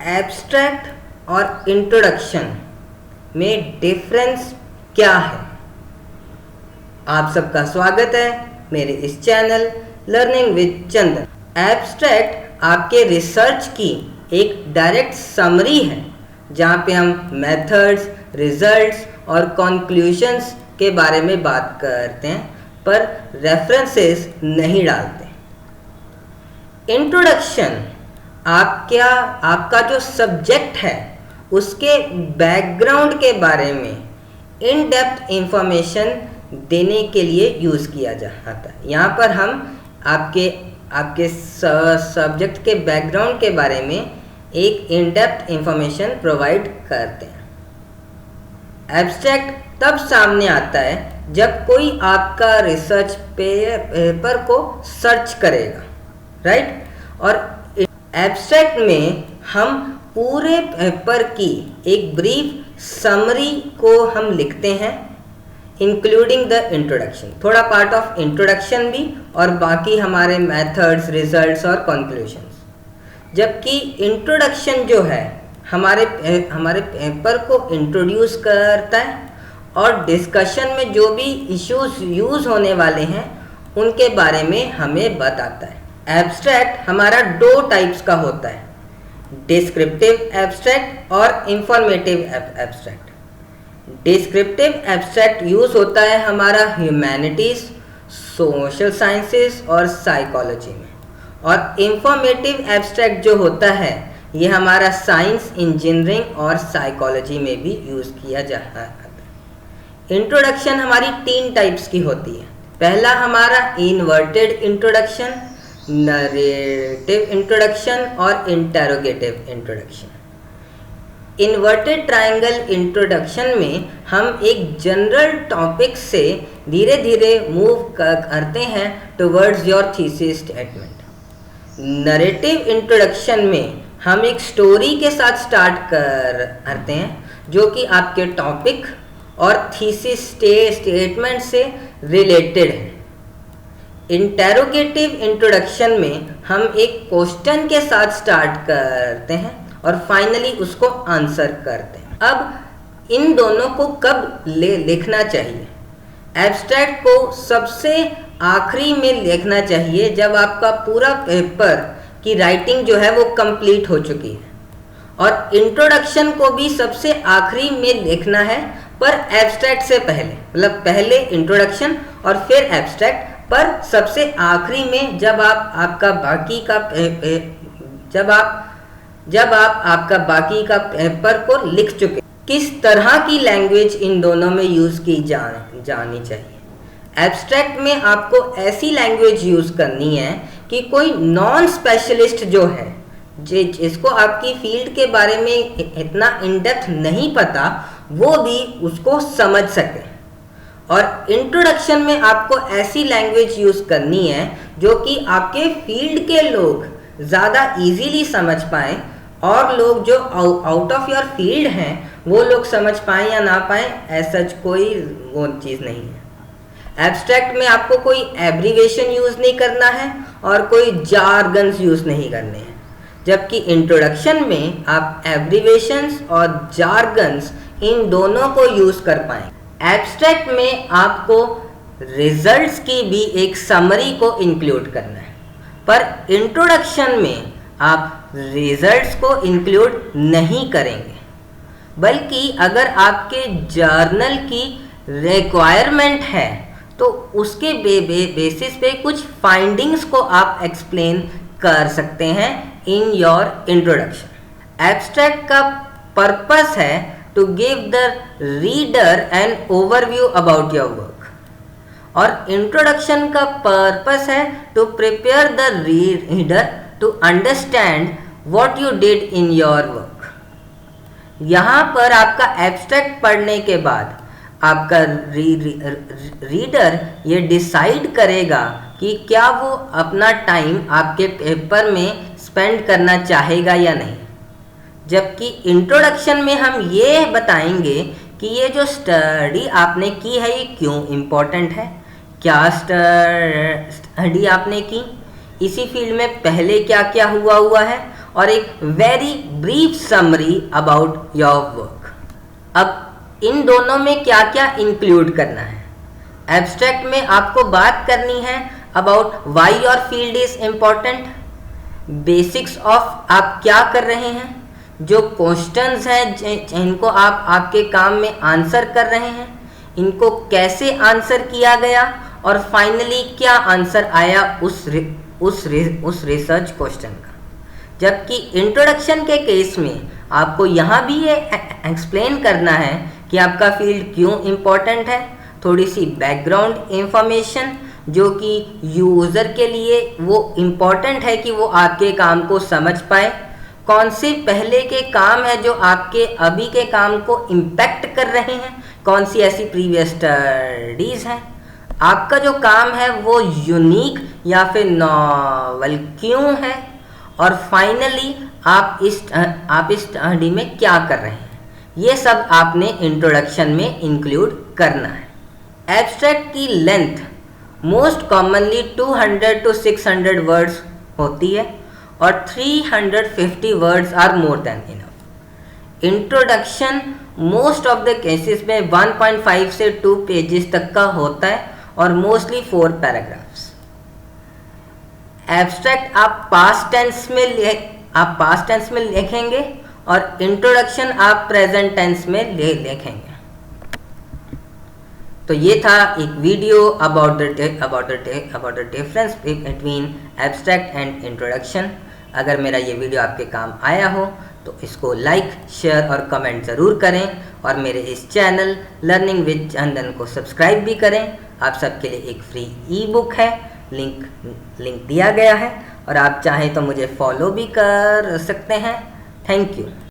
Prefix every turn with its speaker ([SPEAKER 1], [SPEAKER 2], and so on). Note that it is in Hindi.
[SPEAKER 1] एब्स्ट्रैक्ट और इंट्रोडक्शन में डिफरेंस क्या है। आप सबका स्वागत है मेरे इस channel learning with Chandan. Abstract आपके रिसर्च की एक डायरेक्ट समरी है जहाँ पे हम मेथड्स, रिजल्ट्स और कंक्लूजन्स के बारे में बात करते हैं पर रेफरेंसेस नहीं डालते। इंट्रोडक्शन आपका जो सब्जेक्ट है उसके बैकग्राउंड के बारे में इन डेप्थ इंफॉर्मेशन देने के लिए यूज़ किया जाता है। यहाँ पर हम आपके सब्जेक्ट के बैकग्राउंड के बारे में एक इन डेप्थ इंफॉर्मेशन प्रोवाइड करते हैं। एब्स्ट्रैक्ट तब सामने आता है जब कोई आपका रिसर्च पेपर को सर्च करेगा, राइट। और एब्स्ट्रैक्ट में हम पूरे पेपर की एक ब्रीफ समरी को हम लिखते हैं इंक्लूडिंग द इंट्रोडक्शन, थोड़ा पार्ट ऑफ इंट्रोडक्शन भी और बाकी हमारे मेथड्स, रिजल्ट्स और कंक्लूजन्स। जबकि इंट्रोडक्शन जो है हमारे पेपर को इंट्रोड्यूस करता है और डिस्कशन में जो भी इश्यूज यूज़ होने वाले हैं उनके बारे में हमें बताता है। एब्स्ट्रैक्ट हमारा दो टाइप्स का होता है, डिस्क्रिप्टिव एब्स्ट्रैक्ट और informative abstract. Descriptive abstract use होता है हमारा ह्यूमैनिटीज़, सोशल साइंसेस और साइकोलॉजी में, और इंफॉर्मेटिव एब्स्ट्रैक्ट जो होता है ये हमारा साइंस, इंजीनियरिंग और साइकोलॉजी में भी यूज़ किया जाता है। इंट्रोडक्शन हमारी 3 टाइप्स की होती है। पहला हमारा इन्वर्टेड इंट्रोडक्शन, नरेटिव इंट्रोडक्शन और interrogative introduction. Inverted triangle introduction में हम एक जनरल टॉपिक से धीरे धीरे मूव करते हैं towards your thesis statement. Narrative introduction में हम एक स्टोरी के साथ स्टार्ट करते हैं जो कि आपके टॉपिक और थीसिस स्टेटमेंट से रिलेटेड है। इंटेरोगेटिव इंट्रोडक्शन में हम एक क्वेश्चन के साथ स्टार्ट करते हैं और फाइनली उसको आंसर करते हैं। अब इन दोनों को कब लिखना चाहिए? एब्स्ट्रैक्ट को सबसे आखिरी में लिखना चाहिए जब आपका पूरा पेपर की राइटिंग जो है वो कंप्लीट हो चुकी है, और इंट्रोडक्शन को भी सबसे आखिरी में लिखना है पर एब्स्ट्रैक्ट से पहले, मतलब पहले इंट्रोडक्शन और फिर एब्स्ट्रैक्ट, पर सबसे आखिरी में जब आप आपका बाकी का पेपर को लिख चुके। किस तरह की लैंग्वेज इन दोनों में यूज़ की जानी चाहिए? एब्स्ट्रैक्ट में आपको ऐसी लैंग्वेज यूज़ करनी है कि कोई नॉन स्पेशलिस्ट जो है, जिसको आपकी फील्ड के बारे में इतना इन डेप्थ नहीं पता, वो भी उसको समझ सके। और इंट्रोडक्शन में आपको ऐसी लैंग्वेज यूज़ करनी है जो कि आपके फील्ड के लोग ज़्यादा इजीली समझ पाएँ, और लोग जो आउट ऑफ योर फील्ड हैं वो लोग समझ पाएँ या ना पाएँ, ऐसा कोई वो चीज़ नहीं है। एब्स्ट्रैक्ट में आपको कोई एब्रीवेशन यूज़ नहीं करना है और कोई जार्गन्स यूज़ नहीं करने हैं, जबकि इंट्रोडक्शन में आप एब्रीवेशंस और जार्गन्स इन दोनों को यूज़ कर पाएँ। एब्स्ट्रैक्ट में आपको रिजल्ट्स की भी एक समरी को इंक्लूड करना है, पर इंट्रोडक्शन में आप रिजल्ट्स को इंक्लूड नहीं करेंगे, बल्कि अगर आपके जर्नल की रिक्वायरमेंट है तो उसके बेसिस पे कुछ फाइंडिंग्स को आप एक्सप्लेन कर सकते हैं इन योर इंट्रोडक्शन। एब्स्ट्रैक्ट का पर्पस है to give the reader an overview about your work, और इंट्रोडक्शन का पर्पस है to prepare the reader to understand what you did in your work। यहाँ पर आपका एब्स्ट्रैक्ट पढ़ने के बाद आपका रीडर ये डिसाइड करेगा कि क्या वो अपना टाइम आपके पेपर में स्पेंड करना चाहेगा या नहीं। जबकि इंट्रोडक्शन में हम ये बताएंगे कि ये जो स्टडी आपने की है ये क्यों इम्पोर्टेंट है, क्या स्टडी आपने की, इसी फील्ड में पहले क्या क्या हुआ है और एक very brief summary about your work. अब इन दोनों में क्या क्या इंक्लूड करना है। एब्स्ट्रैक्ट में आपको बात करनी है about why your field is important, basics of आप क्या कर रहे हैं, जो क्वेश्चंस हैं जिनको आप आपके काम में आंसर कर रहे हैं, इनको कैसे आंसर किया गया, और फाइनली क्या आंसर आया उस रिसर्च क्वेश्चन का। जबकि इंट्रोडक्शन के केस में आपको यहाँ भी ये एक्सप्लेन करना है कि आपका फील्ड क्यों इम्पोर्टेंट है, थोड़ी सी बैकग्राउंड इंफॉर्मेशन जो कि यूज़र के लिए वो इम्पोर्टेंट है कि वो आपके काम को समझ पाए, कौन से पहले के काम है जो आपके अभी के काम को इम्पैक्ट कर रहे हैं, कौन सी ऐसी प्रीवियस स्टडीज़ हैं, आपका जो काम है वो यूनिक या फिर नॉवल क्यों है, और फाइनली आप इस स्टडी में क्या कर रहे हैं। ये सब आपने इंट्रोडक्शन में इंक्लूड करना है। एब्स्ट्रैक्ट की length most commonly 200 to 600 words होती है और 350 words are more than enough. Introduction most of the cases में 1.5 से 2 पेजेस तक का होता है और मोस्टली 4 पैराग्राफ्स। एब्स्ट्रैक्ट आप पास्ट टेंस में लिखेंगे और इंट्रोडक्शन आप प्रेजेंट टेंस में लिखेंगे। तो ये था एक video about the difference between abstract and introduction. अगर मेरा ये वीडियो आपके काम आया हो तो इसको लाइक, शेयर और कमेंट ज़रूर करें, और मेरे इस चैनल लर्निंग विद चंदन को सब्सक्राइब भी करें। आप सबके लिए एक फ्री ई बुक है, लिंक दिया गया है, और आप चाहें तो मुझे फॉलो भी कर सकते हैं। Thank you.